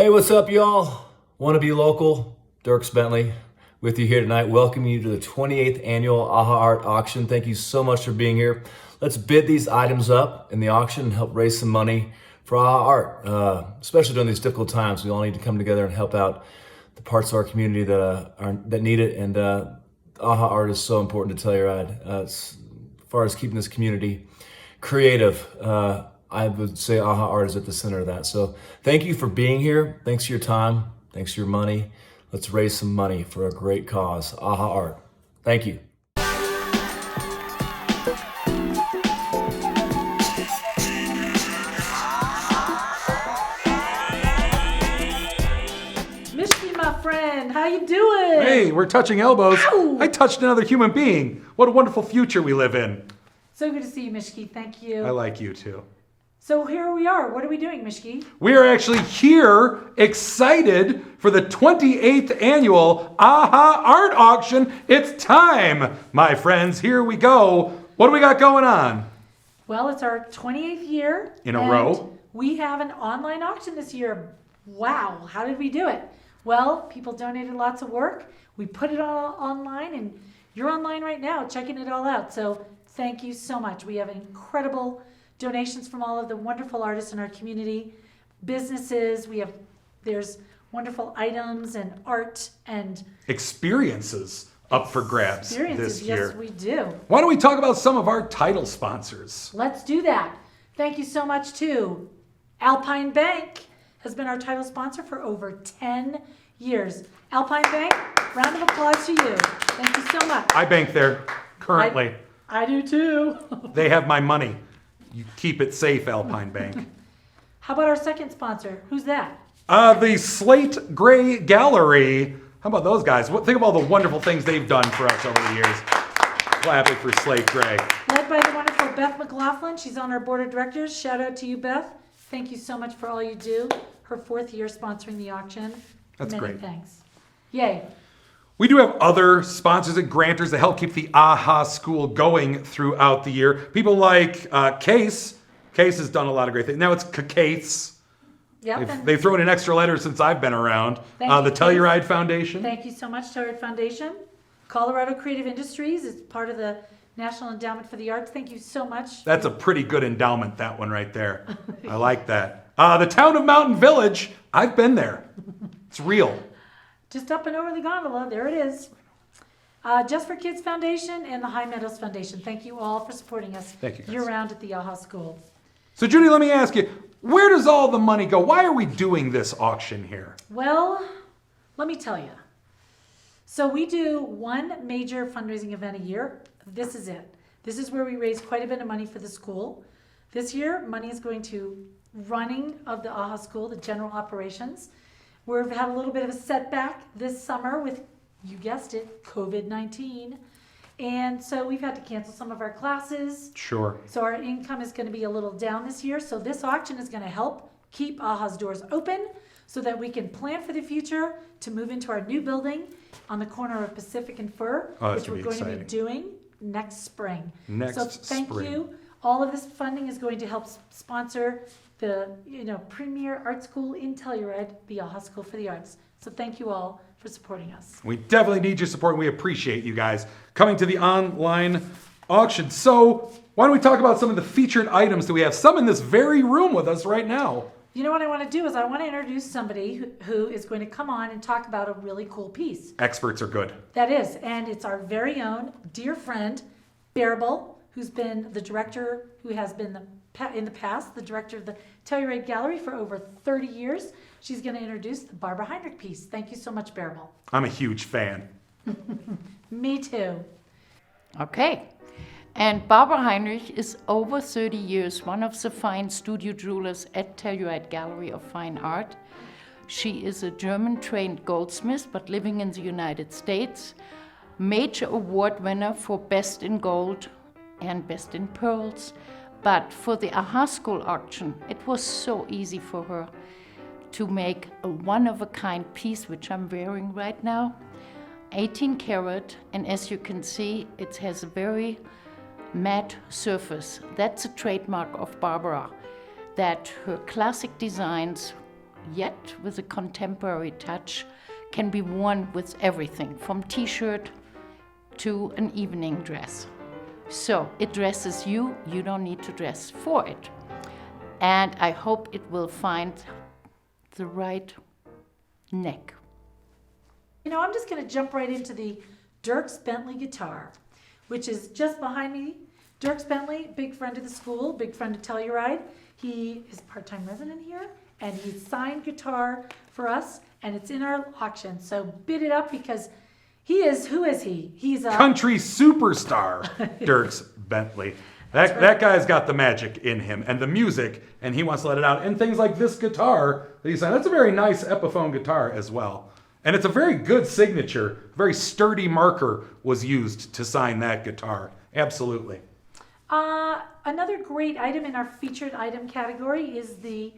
Hey, what's up, y'all? Want to be local? Dierks Bentley with you here tonight. Welcome you to the 28th annual Ah Haa Art Auction. Thank you so much for being here. Let's bid these items up in the auction and help raise some money for Ah Haa Art. Especially during these difficult times, we all need to come together and help out the parts of our community that need it. And Ah Haa Art is so important to Telluride as far as keeping this community creative. I would say Ah Haa Art is at the center of that. So thank you for being here. Thanks for your time. Thanks for your money. Let's raise some money for a great cause. Ah Haa Art. Thank you. Mishki, my friend, how you doing? Hey, we're touching elbows. Ow! I touched another human being. What a wonderful future we live in. So good to see you, Mishki. Thank you. I like you too. So here we are. What are we doing, Mishki? We are actually here, excited for the 28th annual Ah Haa Art Auction. It's time, my friends. Here we go. What do we got going on? Well, it's our 28th year. In a row. We have an online auction this year. Wow, how did we do it? Well, people donated lots of work. We put it all online, and you're online right now checking it all out. So thank you so much. We have incredible donations from all of the wonderful artists in our community, businesses. There's wonderful items and art and Experiences up for grabs this year. Yes, we do. Why don't we talk about some of our title sponsors? Let's do that. Thank you so much to Alpine Bank has been our title sponsor for over 10 years. Alpine Bank, round of applause to you. Thank you so much. I bank there currently. I do too. They have my money. You keep it safe, Alpine Bank. How about our second sponsor? Who's that? The Slate Gray Gallery. How about those guys? Think of all the wonderful things they've done for us over the years. Clap it for Slate Gray. Led by the wonderful Beth McLaughlin. She's on our board of directors. Shout out to you, Beth. Thank you so much for all you do. Her 4th year sponsoring the auction. That's Many great. Thanks. Yay. We do have other sponsors and grantors that help keep the AHA School going throughout the year. People like Case. Case has done a lot of great things. Now it's Case. Yep. They've thrown in extra letters since I've been around. Thank you, The Telluride Foundation. Thank you so much, Telluride Foundation. Colorado Creative Industries is part of the National Endowment for the Arts. Thank you so much. That's a pretty good endowment, that one right there. I like that. The town of Mountain Village. I've been there. It's real. Just up and over the gondola, there it is. Just for Kids Foundation and the High Meadows Foundation. Thank you all for supporting us Thank you, guys. year-round at the AHA School. So Judy, let me ask you, where does all the money go? Why are we doing this auction here? Well, let me tell you. So we do one major fundraising event a year. This is it. This is where we raise quite a bit of money for the school. This year, money is going to running of the AHA School, the general operations. We've had a little bit of a setback this summer with, you guessed it, COVID-19. And so we've had to cancel some of our classes. Sure. So our income is going to be a little down this year. So this auction is going to help keep AHA's doors open so that we can plan for the future to move into our new building on the corner of Pacific and Fur, which we're going to be doing next spring. So thank you. All of this funding is going to help sponsor the premier art school in Telluride, the AHA School for the Arts. So thank you all for supporting us. We definitely need your support, and we appreciate you guys coming to the online auction. So why don't we talk about some of the featured items that we have? Some in this very room with us right now. You know what I want to do is I want to introduce somebody who is going to come on and talk about a really cool piece. Experts are good. That is, and it's our very own dear friend, Bearable, who's been the director, who has been in the past, the director of the Telluride Gallery for over 30 years. She's going to introduce the Barbara Heinrich piece. Thank you so much, Bearable. I'm a huge fan. Me too. Okay. And Barbara Heinrich is over 30 years one of the fine studio jewelers at Telluride Gallery of Fine Art. She is a German-trained goldsmith, but living in the United States. Major award winner for Best in Gold and Best in Pearls. But for the AHA School auction, it was so easy for her to make a one-of-a-kind piece, which I'm wearing right now. 18 karat, and as you can see, it has a very matte surface. That's a trademark of Barbara, that her classic designs yet with a contemporary touch, can be worn with everything from t-shirt to an evening dress. So it dresses you, you don't need to dress for it. And I hope it will find the right neck. You know, I'm just going to jump right into the Dierks Bentley guitar, which is just behind me. Dierks Bentley, big friend of the school, big friend of Telluride. He is a part-time resident here, and he signed guitar for us, and it's in our auction. So bid it up because who is he? He's a Country superstar, Dierks Bentley. That guy's got the magic in him and the music, and he wants to let it out. And things like this guitar that he signed, that's a very nice Epiphone guitar as well. And it's a very good signature. A very sturdy marker was used to sign that guitar. Absolutely. Another great item in our featured item category is the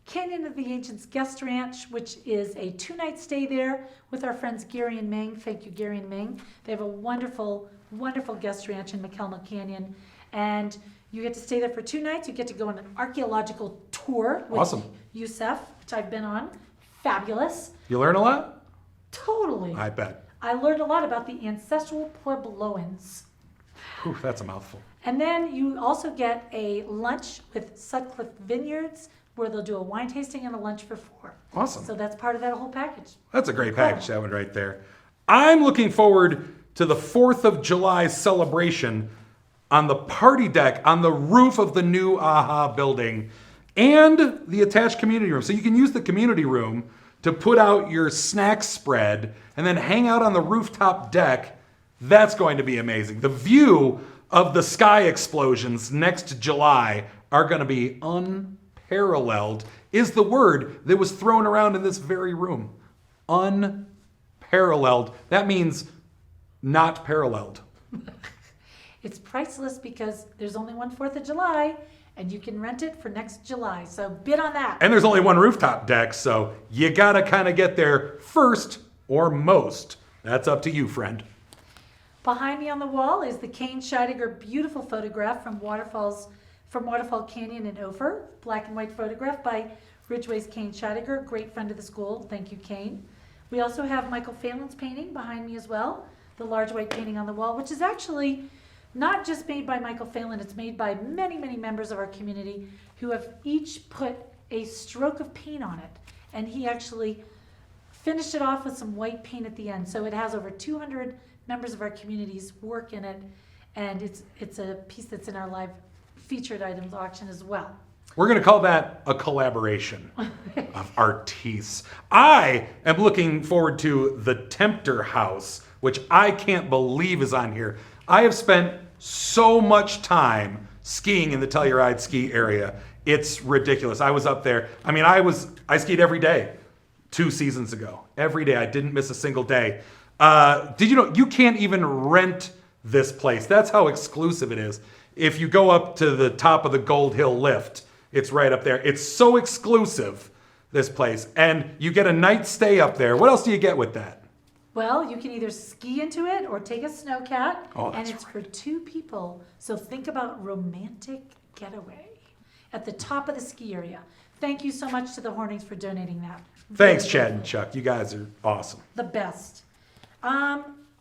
Canyon of the Ancients Guest Ranch, which is a 2-night stay there with our friends Gary and Ming. Thank you, Gary and Ming. They have a wonderful, wonderful guest ranch in McKelma Canyon. And you get to stay there for 2 nights. You get to go on an archaeological tour with Awesome. Youssef, which I've been on. Fabulous. You learn a lot? Totally. I bet. I learned a lot about the ancestral Puebloans. Whew, that's a mouthful. And then you also get a lunch with Sutcliffe Vineyards, where they'll do a wine tasting and a lunch for 4. Awesome. So that's part of that whole package. That's a great package, that one right there. I'm looking forward to the 4th of July celebration on the party deck on the roof of the new Ah Haa building and the attached community room. So you can use the community room to put out your snack spread and then hang out on the rooftop deck. That's going to be amazing. The view of the sky explosions next July are going to be unparalleled, is the word that was thrown around in this very room. Unparalleled. That means not paralleled. It's priceless because there's only one 4th of July, and you can rent it for next July. So bid on that. And there's only one rooftop deck, so you gotta kind of get there first or most. That's up to you, friend. Behind me on the wall is the Kane Scheidegger beautiful photograph from Waterfall Canyon in Ophir. Black and white photograph by Ridgeway's Kane Scheidegger, great friend of the school. Thank you, Kane. We also have Michael Phelan's painting behind me as well, the large white painting on the wall, which is actually not just made by Michael Phelan, it's made by many, many members of our community who have each put a stroke of paint on it. And he actually finished it off with some white paint at the end. So it has over 200 members of our community's work in it. And it's a piece that's in our live featured items auction as well. We're going to call that a collaboration of artistes. I am looking forward to the Tempter House, which I can't believe is on here. I have spent so much time skiing in the Telluride ski area. It's ridiculous. I was up there. I mean, I skied every day 2 seasons ago. Every day. I didn't miss a single day. Did you know you can't even rent this place? That's how exclusive it is. If you go up to the top of the Gold Hill lift, it's right up there. It's so exclusive, this place. And you get a night stay up there. What else do you get with that? Well, you can either ski into it or take a snowcat, Oh, and that's it's for 2 people. So think about romantic getaway at the top of the ski area. Thank you so much to the Hornings for donating that. Thanks, Really Chad grateful. and Chuck. You guys are awesome. The best.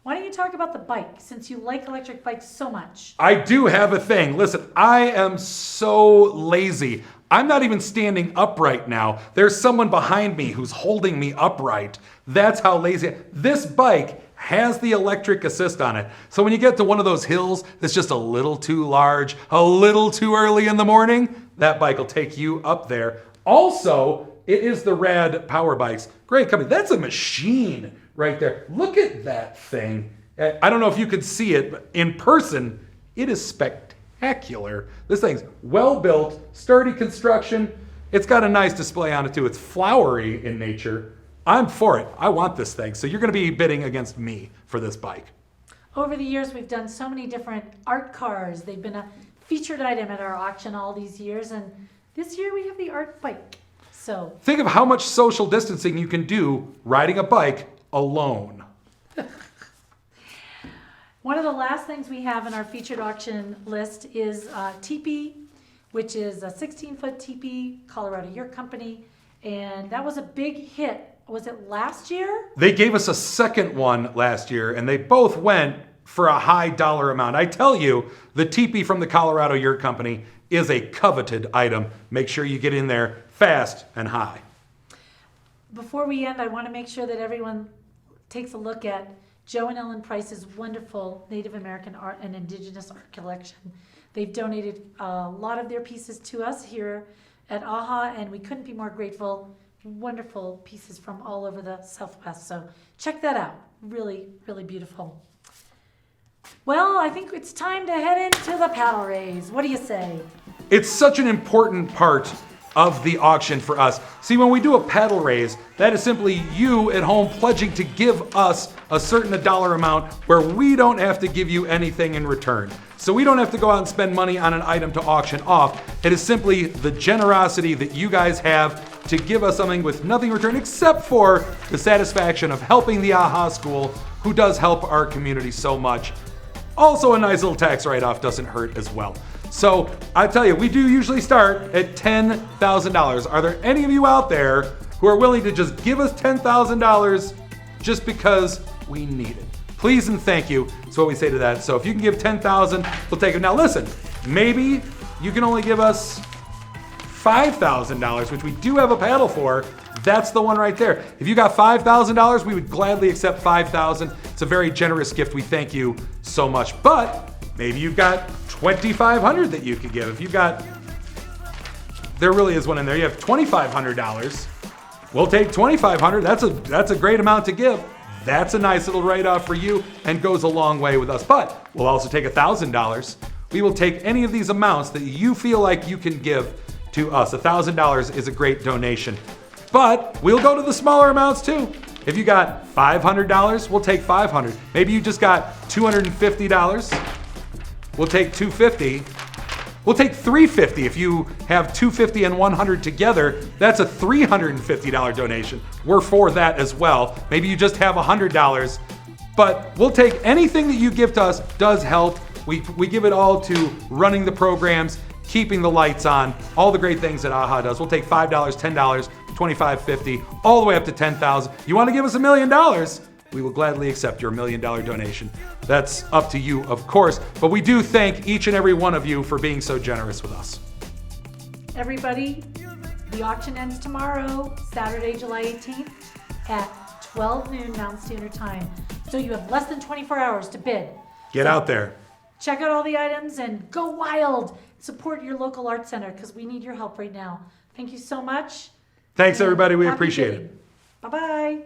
Why don't you talk about the bike, since you like electric bikes so much? I do have a thing. Listen, I am so lazy. I'm not even standing upright now. There's someone behind me who's holding me upright. That's how lazy. This bike has the electric assist on it. So when you get to one of those hills that's just a little too large, a little too early in the morning, that bike will take you up there. Also, it is the RAD Power Bikes. Great company. That's a machine right there. Look at that thing. I don't know if you could see it, but in person, it is spectacular. This thing's well built, sturdy construction. It's got a nice display on it too. It's flowery in nature. I'm for it. I want this thing. So you're going to be bidding against me for this bike. Over the years, we've done so many different art cars. They've been a featured item at our auction all these years, and this year we have the art bike. So Think of how much social distancing you can do riding a bike alone. one of the last things we have in our featured auction list is Tipi, which is a 16-foot Tipi, Colorado Yurt company. And that was a big hit. Was it last year? They gave us a second one last year, and they both went for a high dollar amount. I tell you, the Tipi from the Colorado Yurt Company is a coveted item. Make sure you get in there fast and high. Before we end, I want to make sure that everyone takes a look at Joe and Ellen Price's wonderful Native American art and indigenous art collection. They've donated a lot of their pieces to us here at AHA, and we couldn't be more grateful. Wonderful pieces from all over the Southwest. So check that out. Really, really beautiful. Well, I think it's time to head into the paddle race. What do you say? It's such an important part of the auction for us. See, when we do a paddle raise, that is simply you at home pledging to give us a certain dollar amount where we don't have to give you anything in return. So we don't have to go out and spend money on an item to auction off. It is simply the generosity that you guys have to give us something with nothing in return except for the satisfaction of helping the AHA School, who does help our community so much. Also, a nice little tax write-off doesn't hurt as well. So I tell you, we do usually start at $10,000. Are there any of you out there who are willing to just give us $10,000 just because we need it? Please and thank you is what we say to that. So if you can give $10,000, we'll take it. Now listen, maybe you can only give us $5,000, which we do have a paddle for. That's the one right there. If you got $5,000, we would gladly accept $5,000. It's a very generous gift. We thank you so much. But maybe you've got $2,500 that you could give. If you've got, there really is one in there. You have $2,500. We'll take $2,500. That's a great amount to give. That's a nice little write-off for you and goes a long way with us. But we'll also take $1,000. We will take any of these amounts that you feel like you can give to us. $1,000 is a great donation. But we'll go to the smaller amounts too. If you got $500, we'll take $500. Maybe you just got $250. We'll take $250. We'll take $350. If you have $250 and $100 together, that's a $350 donation. We're for that as well. Maybe you just have $100, but we'll take anything that you give to us. Does help. We give it all to running the programs, keeping the lights on, all the great things that AHA does. We'll take $5, $10, $25, $50, all the way up to $10,000. You want to give us $1 million? We will gladly accept your $1 million donation. That's up to you, of course, but we do thank each and every one of you for being so generous with us. Everybody, the auction ends tomorrow, Saturday, July 18th at 12 noon Mountain Standard Time. So you have less than 24 hours to bid. Get out there. Check out all the items and go wild. Support your local art center because we need your help right now. Thanks so much. Thanks, everybody. We Happy appreciate bidding. it. Bye-bye.